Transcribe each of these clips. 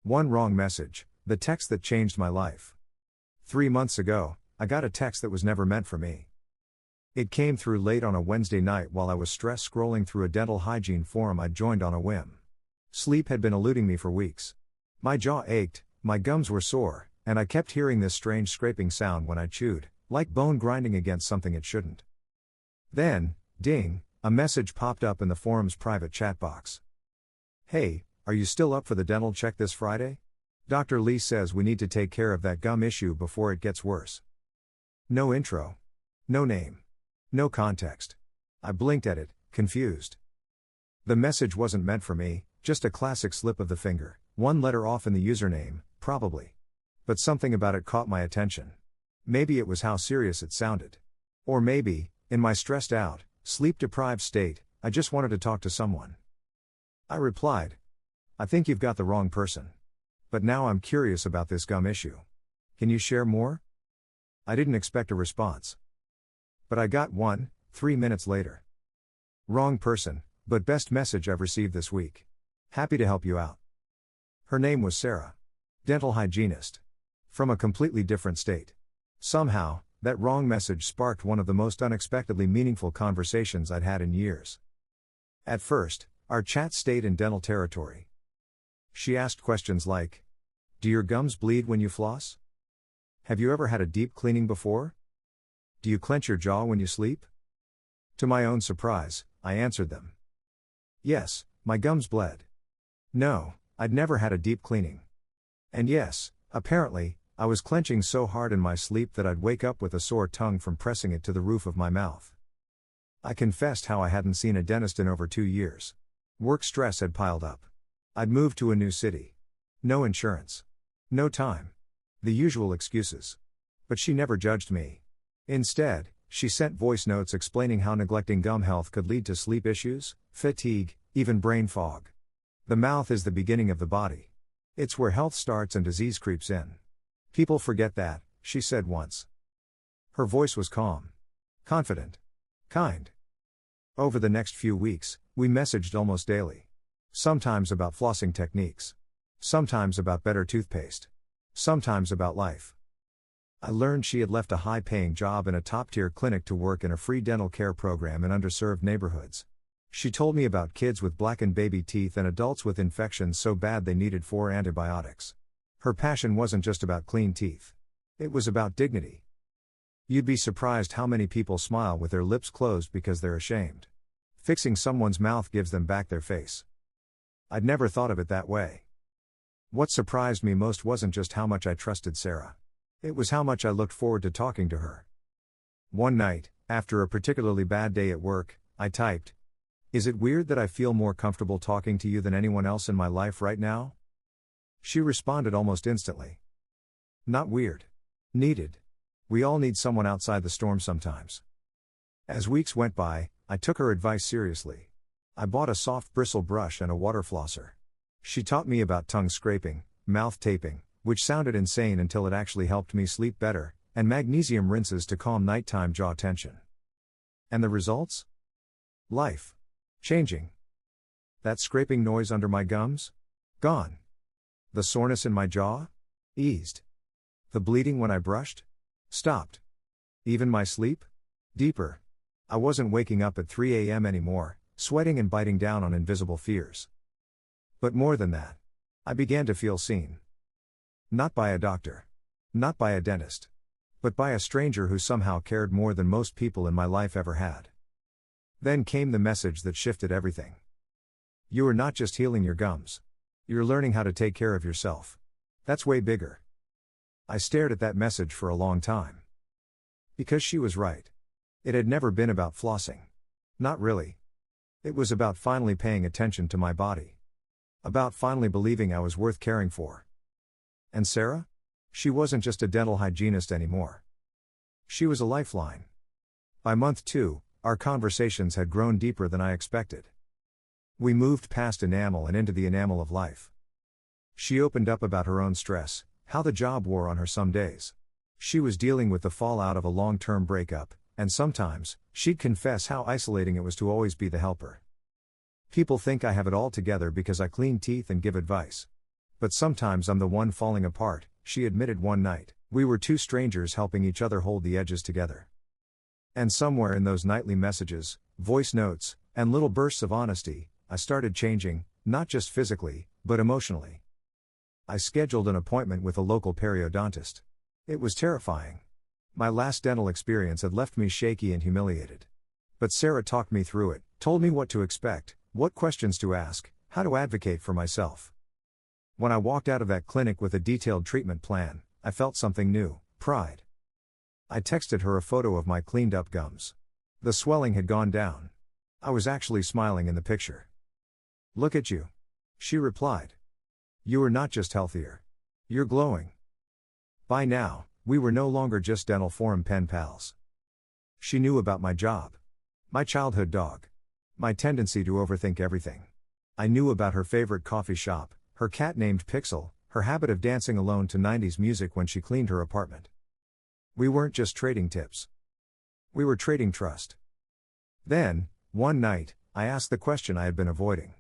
One wrong message, the text that changed my life. 3 months ago, I got a text that was never meant for me. It came through late on a Wednesday night while I was stressed scrolling through a dental hygiene forum I'd joined on a whim. Sleep had been eluding me for weeks. My jaw ached, my gums were sore, and I kept hearing this strange scraping sound when I chewed, like bone grinding against something it shouldn't. Then, ding, a message popped up in the forum's private chat box. "Hey, are you still up for the dental check this Friday? Dr. Lee says we need to take care of that gum issue before it gets worse." No intro. No name. No context. I blinked at it, confused. The message wasn't meant for me, just a classic slip of the finger, one letter off in the username, probably. But something about it caught my attention. Maybe it was how serious it sounded. Or maybe, in my stressed out, sleep-deprived state, I just wanted to talk to someone. I replied, "I think you've got the wrong person. But now I'm curious about this gum issue. Can you share more?" I didn't expect a response. But I got one, 3 minutes later. "Wrong person, but best message I've received this week. Happy to help you out." Her name was Sarah. Dental hygienist. From a completely different state. Somehow, that wrong message sparked one of the most unexpectedly meaningful conversations I'd had in years. At first, our chat stayed in dental territory. She asked questions like, "Do your gums bleed when you floss? Have you ever had a deep cleaning before? Do you clench your jaw when you sleep?" To my own surprise, I answered them. Yes, my gums bled. No, I'd never had a deep cleaning. And yes, apparently, I was clenching so hard in my sleep that I'd wake up with a sore tongue from pressing it to the roof of my mouth. I confessed how I hadn't seen a dentist in over 2 years. Work stress had piled up. I'd moved to a new city. No insurance. No time. The usual excuses. But she never judged me. Instead, she sent voice notes explaining how neglecting gum health could lead to sleep issues, fatigue, even brain fog. The mouth is the beginning of the body. It's where health starts and disease creeps in. People forget that, she said once. Her voice was calm. Confident. Kind. Over the next few weeks, we messaged almost daily. Sometimes about flossing techniques. Sometimes about better toothpaste. Sometimes about life. I learned she had left a high-paying job in a top-tier clinic to work in a free dental care program in underserved neighborhoods. She told me about kids with blackened baby teeth and adults with infections so bad they needed 4 antibiotics. Her passion wasn't just about clean teeth. It was about dignity. You'd be surprised how many people smile with their lips closed because they're ashamed. Fixing someone's mouth gives them back their face. I'd never thought of it that way. What surprised me most wasn't just how much I trusted Sarah. It was how much I looked forward to talking to her. One night, after a particularly bad day at work, I typed, "Is it weird that I feel more comfortable talking to you than anyone else in my life right now?" She responded almost instantly. "Not weird. Needed. We all need someone outside the storm sometimes." As weeks went by, I took her advice seriously. I bought a soft bristle brush and a water flosser. She taught me about tongue scraping, mouth taping, which sounded insane until it actually helped me sleep better, and magnesium rinses to calm nighttime jaw tension. And the results? Life. Changing. That scraping noise under my gums? Gone. The soreness in my jaw? Eased. The bleeding when I brushed? Stopped. Even my sleep? Deeper. I wasn't waking up at 3 a.m. anymore, sweating and biting down on invisible fears. But more than that. I began to feel seen. Not by a doctor. Not by a dentist. But by a stranger who somehow cared more than most people in my life ever had. Then came the message that shifted everything. You are not just healing your gums. You're learning how to take care of yourself. That's way bigger. I stared at that message for a long time. Because she was right. It had never been about flossing. Not really. It was about finally paying attention to my body. About finally believing I was worth caring for. And Sarah? She wasn't just a dental hygienist anymore. She was a lifeline. By month 2, our conversations had grown deeper than I expected. We moved past enamel and into the enamel of life. She opened up about her own stress, how the job wore on her some days. She was dealing with the fallout of a long-term breakup, and sometimes, she'd confess how isolating it was to always be the helper. People think I have it all together because I clean teeth and give advice. But sometimes I'm the one falling apart, she admitted one night. We were two strangers helping each other hold the edges together. And somewhere in those nightly messages, voice notes, and little bursts of honesty, I started changing, not just physically, but emotionally. I scheduled an appointment with a local periodontist. It was terrifying. My last dental experience had left me shaky and humiliated. But Sarah talked me through it, told me what to expect, what questions to ask, how to advocate for myself. When I walked out of that clinic with a detailed treatment plan, I felt something new: pride. I texted her a photo of my cleaned up gums. The swelling had gone down. I was actually smiling in the picture. "Look at you," she replied. "You are not just healthier. You're glowing." By now, we were no longer just dental forum pen pals. She knew about my job, my childhood dog, my tendency to overthink everything. I knew about her favorite coffee shop, her cat named Pixel, her habit of dancing alone to 90s music when she cleaned her apartment. We weren't just trading tips. We were trading trust. Then, one night, I asked the question I had been avoiding.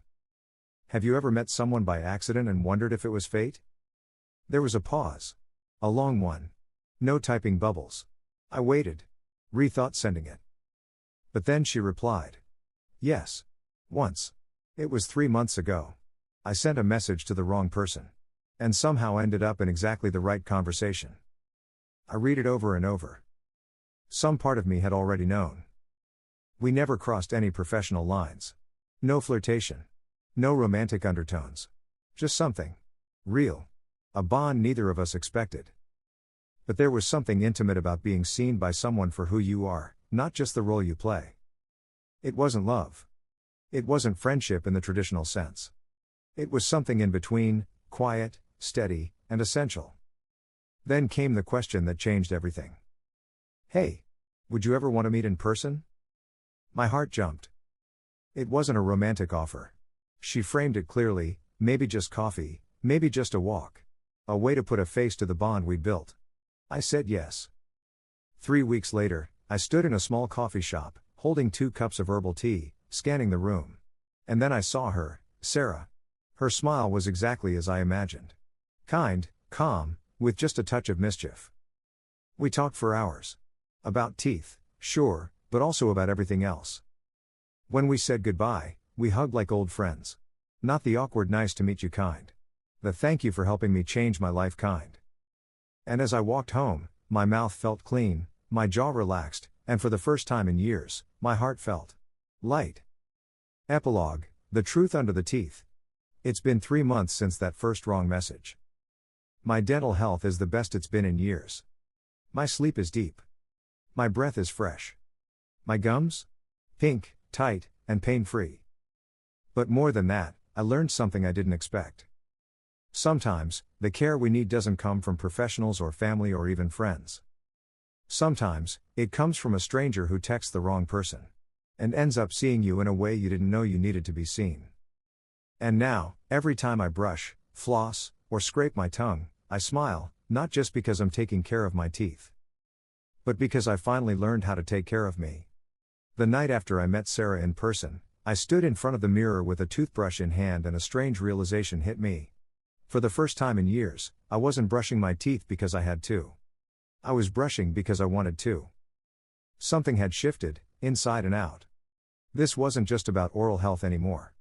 Have you ever met someone by accident and wondered if it was fate? There was a pause. A long one. No typing bubbles. I waited. Rethought sending it. But then she replied. Yes. Once. It was 3 months ago. I sent a message to the wrong person. And somehow ended up in exactly the right conversation. I read it over and over. Some part of me had already known. We never crossed any professional lines. No flirtation. No romantic undertones. Just something real. A bond neither of us expected. But there was something intimate about being seen by someone for who you are, not just the role you play. It wasn't love. It wasn't friendship in the traditional sense. It was something in between, quiet, steady, and essential. Then came the question that changed everything. Hey, would you ever want to meet in person? My heart jumped. It wasn't a romantic offer. She framed it clearly: maybe just coffee, maybe just a walk. A way to put a face to the bond we'd built. I said yes. 3 weeks later, I stood in a small coffee shop, holding 2 cups of herbal tea, scanning the room. And then I saw her, Sarah. Her smile was exactly as I imagined. Kind, calm, with just a touch of mischief. We talked for hours. About teeth, sure, but also about everything else. When we said goodbye, we hugged like old friends. Not the awkward nice to meet you kind. The thank you for helping me change my life kind. And as I walked home, my mouth felt clean, my jaw relaxed, and for the first time in years, my heart felt light. Epilogue: the truth under the teeth. It's been 3 months since that first wrong message. My dental health is the best it's been in years. My sleep is deep. My breath is fresh. My gums? Pink, tight, and pain-free. But more than that, I learned something I didn't expect. Sometimes, the care we need doesn't come from professionals or family or even friends. Sometimes, it comes from a stranger who texts the wrong person. And ends up seeing you in a way you didn't know you needed to be seen. And now, every time I brush, floss, or scrape my tongue, I smile, not just because I'm taking care of my teeth. But because I finally learned how to take care of me. The night after I met Sarah in person, I stood in front of the mirror with a toothbrush in hand and a strange realization hit me. For the first time in years, I wasn't brushing my teeth because I had to. I was brushing because I wanted to. Something had shifted, inside and out. This wasn't just about oral health anymore.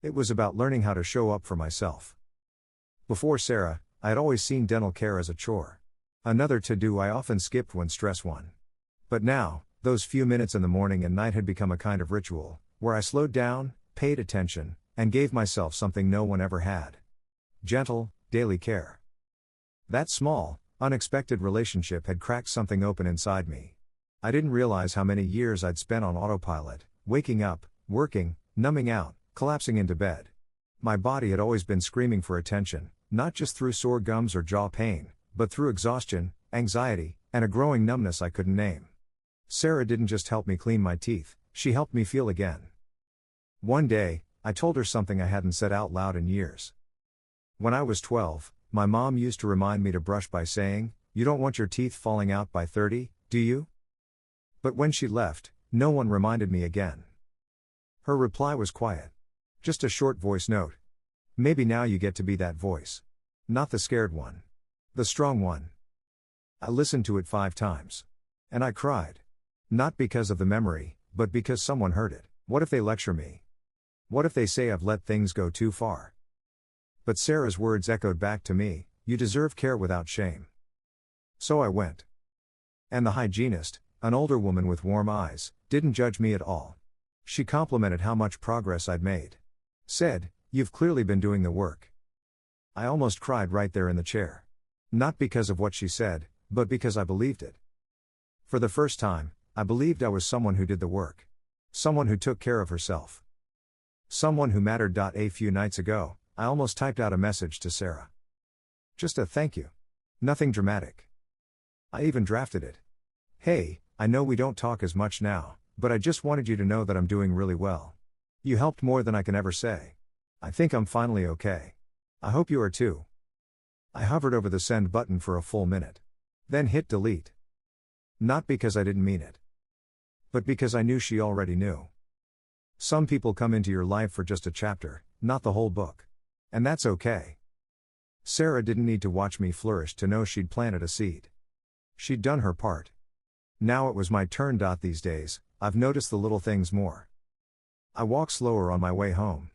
It was about learning how to show up for myself. Before Sarah, I had always seen dental care as a chore. Another to-do I often skipped when stress won. But now, those few minutes in the morning and night had become a kind of ritual, where I slowed down, paid attention, and gave myself something no one ever had. Gentle, daily care. That small, unexpected relationship had cracked something open inside me. I didn't realize how many years I'd spent on autopilot, waking up, working, numbing out, collapsing into bed. My body had always been screaming for attention, not just through sore gums or jaw pain, but through exhaustion, anxiety, and a growing numbness I couldn't name. Sarah didn't just help me clean my teeth, she helped me feel again. One day, I told her something I hadn't said out loud in years. When I was 12, my mom used to remind me to brush by saying, "You don't want your teeth falling out by 30, do you?" But when she left, no one reminded me again. Her reply was quiet. Just a short voice note. Maybe now you get to be that voice. Not the scared one. The strong one. I listened to it 5 times. And I cried. Not because of the memory, but because someone heard it. What if they lecture me? What if they say I've let things go too far? But Sarah's words echoed back to me, you deserve care without shame. So I went. And the hygienist, an older woman with warm eyes, didn't judge me at all. She complimented how much progress I'd made. Said, you've clearly been doing the work. I almost cried right there in the chair. Not because of what she said, but because I believed it. For the first time, I believed I was someone who did the work. Someone who took care of herself. Someone who mattered. A few nights ago, I almost typed out a message to Sarah. Just a thank you. Nothing dramatic. I even drafted it. Hey, I know we don't talk as much now, but I just wanted you to know that I'm doing really well. You helped more than I can ever say. I think I'm finally okay. I hope you are too. I hovered over the send button for a full minute. Then hit delete. Not because I didn't mean it. But because I knew she already knew. Some people come into your life for just a chapter, not the whole book. And that's okay. Sarah didn't need to watch me flourish to know she'd planted a seed. She'd done her part. Now it was my turn. These days, I've noticed the little things more. I walk slower on my way home.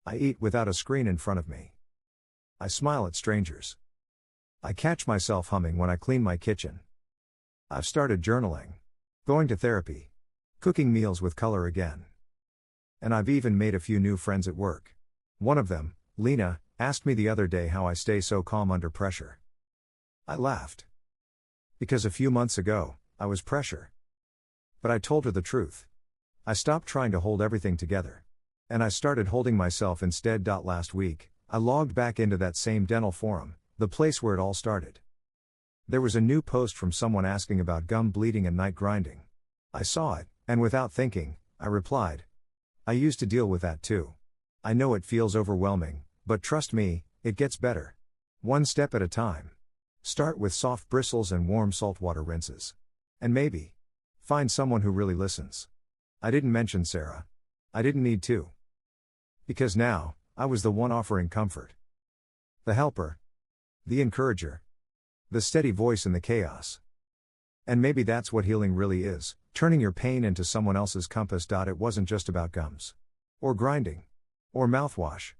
I eat without a screen in front of me. I smile at strangers. I catch myself humming when I clean my kitchen. I've started journaling. Going to therapy. Cooking meals with color again. And I've even made a few new friends at work. One of them, Lena, asked me the other day how I stay so calm under pressure. I laughed. Because a few months ago, I was pressure. But I told her the truth. I stopped trying to hold everything together. And I started holding myself instead. Last week, I logged back into that same dental forum, the place where it all started. There was a new post from someone asking about gum bleeding and night grinding. I saw it, and without thinking, I replied. I used to deal with that too. I know it feels overwhelming, but trust me, it gets better. One step at a time. Start with soft bristles and warm saltwater rinses. And maybe find someone who really listens. I didn't mention Sarah. I didn't need to. Because now, I was the one offering comfort. The helper. The encourager. The steady voice in the chaos. And maybe that's what healing really is, turning your pain into someone else's compass. It wasn't just about gums. Or grinding. Or mouthwash.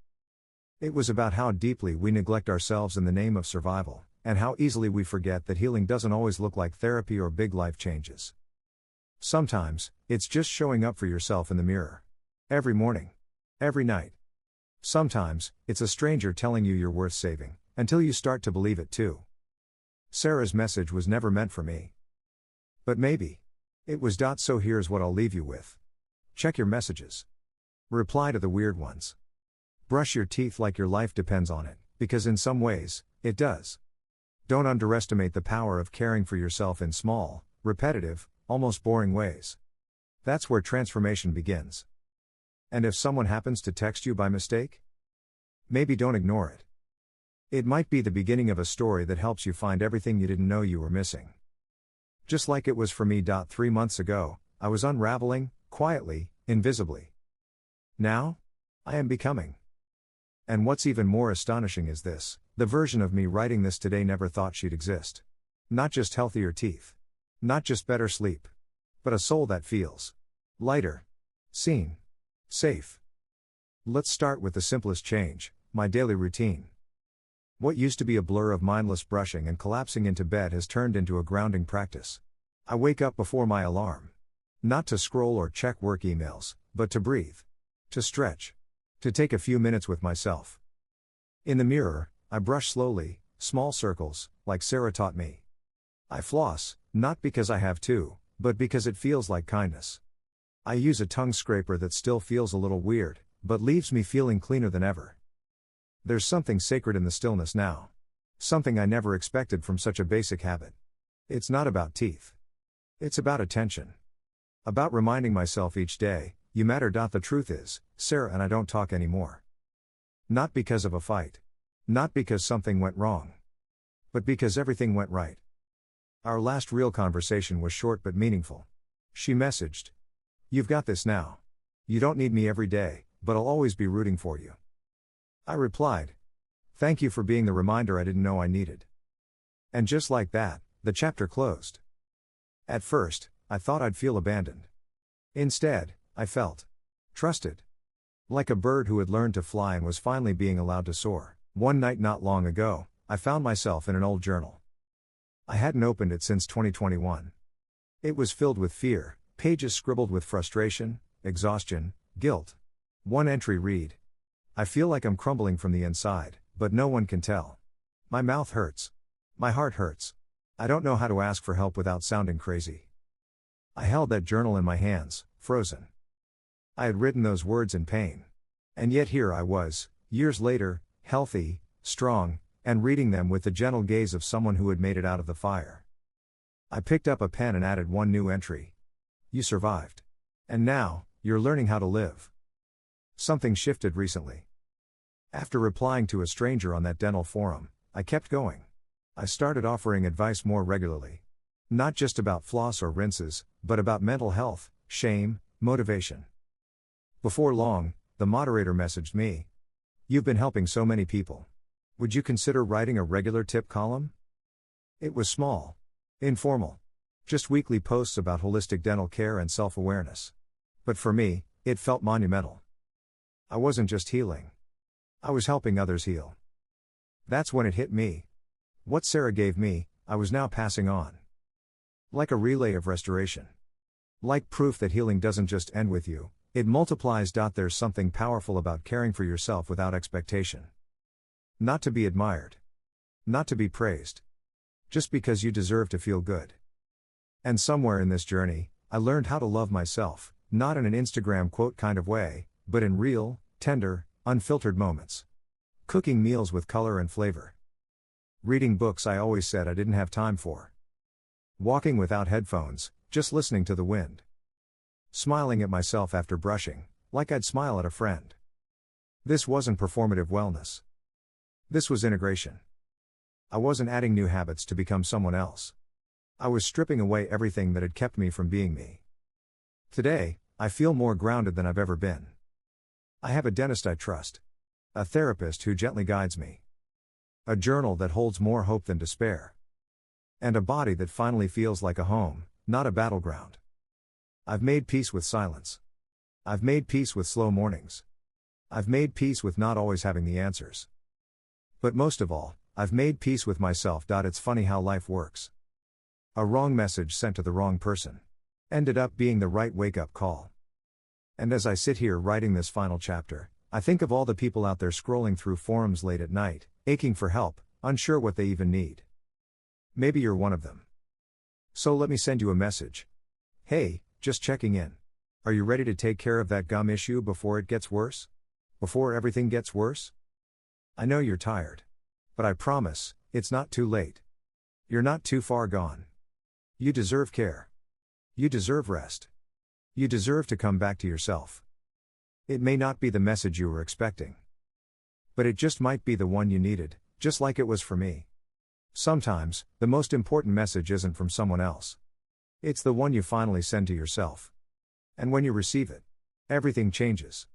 It was about how deeply we neglect ourselves in the name of survival, and how easily we forget that healing doesn't always look like therapy or big life changes. Sometimes, it's just showing up for yourself in the mirror. Every morning. Every night. Sometimes, it's a stranger telling you you're worth saving, until you start to believe it too. Sarah's message was never meant for me. But maybe. It was. So here's what I'll leave you with. Check your messages. Reply to the weird ones. Brush your teeth like your life depends on it, because in some ways, it does. Don't underestimate the power of caring for yourself in small, repetitive, almost boring ways. That's where transformation begins. And if someone happens to text you by mistake, maybe don't ignore it. It might be the beginning of a story that helps you find everything you didn't know you were missing. Just like it was for me. 3 months ago, I was unraveling, quietly, invisibly. Now, I am becoming. And what's even more astonishing is this, the version of me writing this today never thought she'd exist. Not just healthier teeth. Not just better sleep. But a soul that feels lighter. Seen. Safe. Let's start with the simplest change, my daily routine. What used to be a blur of mindless brushing and collapsing into bed has turned into a grounding practice. I wake up before my alarm. Not to scroll or check work emails, but to breathe. To stretch. To take a few minutes with myself. In the mirror, I brush slowly, small circles, like Sarah taught me. I floss, not because I have to, but because it feels like kindness. I use a tongue scraper that still feels a little weird, but leaves me feeling cleaner than ever. There's something sacred in the stillness now. Something I never expected from such a basic habit. It's not about teeth. It's about attention. About reminding myself each day, you matter. The truth is, Sarah and I don't talk anymore. Not because of a fight. Not because something went wrong. But because everything went right. Our last real conversation was short but meaningful. She messaged. You've got this now. You don't need me every day, but I'll always be rooting for you. I replied. Thank you for being the reminder I didn't know I needed. And just like that, the chapter closed. At first, I thought I'd feel abandoned. Instead, I felt trusted. Like a bird who had learned to fly and was finally being allowed to soar. One night not long ago, I found myself in an old journal. I hadn't opened it since 2021. It was filled with fear, pages scribbled with frustration, exhaustion, guilt. One entry read: I feel like I'm crumbling from the inside, but no one can tell. My mouth hurts. My heart hurts. I don't know how to ask for help without sounding crazy. I held that journal in my hands, frozen. I had written those words in pain. And yet here I was, years later, healthy, strong, and reading them with the gentle gaze of someone who had made it out of the fire. I picked up a pen and added one new entry. You survived. And now, you're learning how to live. Something shifted recently. After replying to a stranger on that dental forum, I kept going. I started offering advice more regularly. Not just about floss or rinses, but about mental health, shame, motivation. Before long, the moderator messaged me. You've been helping so many people. Would you consider writing a regular tip column? It was small. Informal. Just weekly posts about holistic dental care and self-awareness. But for me, it felt monumental. I wasn't just healing. I was helping others heal. That's when it hit me. What Sarah gave me, I was now passing on. Like a relay of restoration. Like proof that healing doesn't just end with you, it multiplies. There's something powerful about caring for yourself without expectation. Not to be admired. Not to be praised. Just because you deserve to feel good. And somewhere in this journey, I learned how to love myself, not in an Instagram quote kind of way, but in real, tender, unfiltered moments. Cooking meals with color and flavor. Reading books I always said I didn't have time for. Walking without headphones, just listening to the wind. Smiling at myself after brushing, like I'd smile at a friend. This wasn't performative wellness. This was integration. I wasn't adding new habits to become someone else. I was stripping away everything that had kept me from being me. Today, I feel more grounded than I've ever been. I have a dentist I trust. A therapist who gently guides me. A journal that holds more hope than despair. And a body that finally feels like a home, not a battleground. I've made peace with silence. I've made peace with slow mornings. I've made peace with not always having the answers. But most of all, I've made peace with myself. It's funny how life works. A wrong message sent to the wrong person ended up being the right wake-up call. And as I sit here writing this final chapter, I think of all the people out there scrolling through forums late at night, aching for help, unsure what they even need. Maybe you're one of them. So let me send you a message. Hey, just checking in. Are you ready to take care of that gum issue before it gets worse? Before everything gets worse? I know you're tired. But I promise, it's not too late. You're not too far gone. You deserve care. You deserve rest. You deserve to come back to yourself. It may not be the message you were expecting. But it just might be the one you needed, just like it was for me. Sometimes, the most important message isn't from someone else. It's the one you finally send to yourself. And when you receive it, everything changes.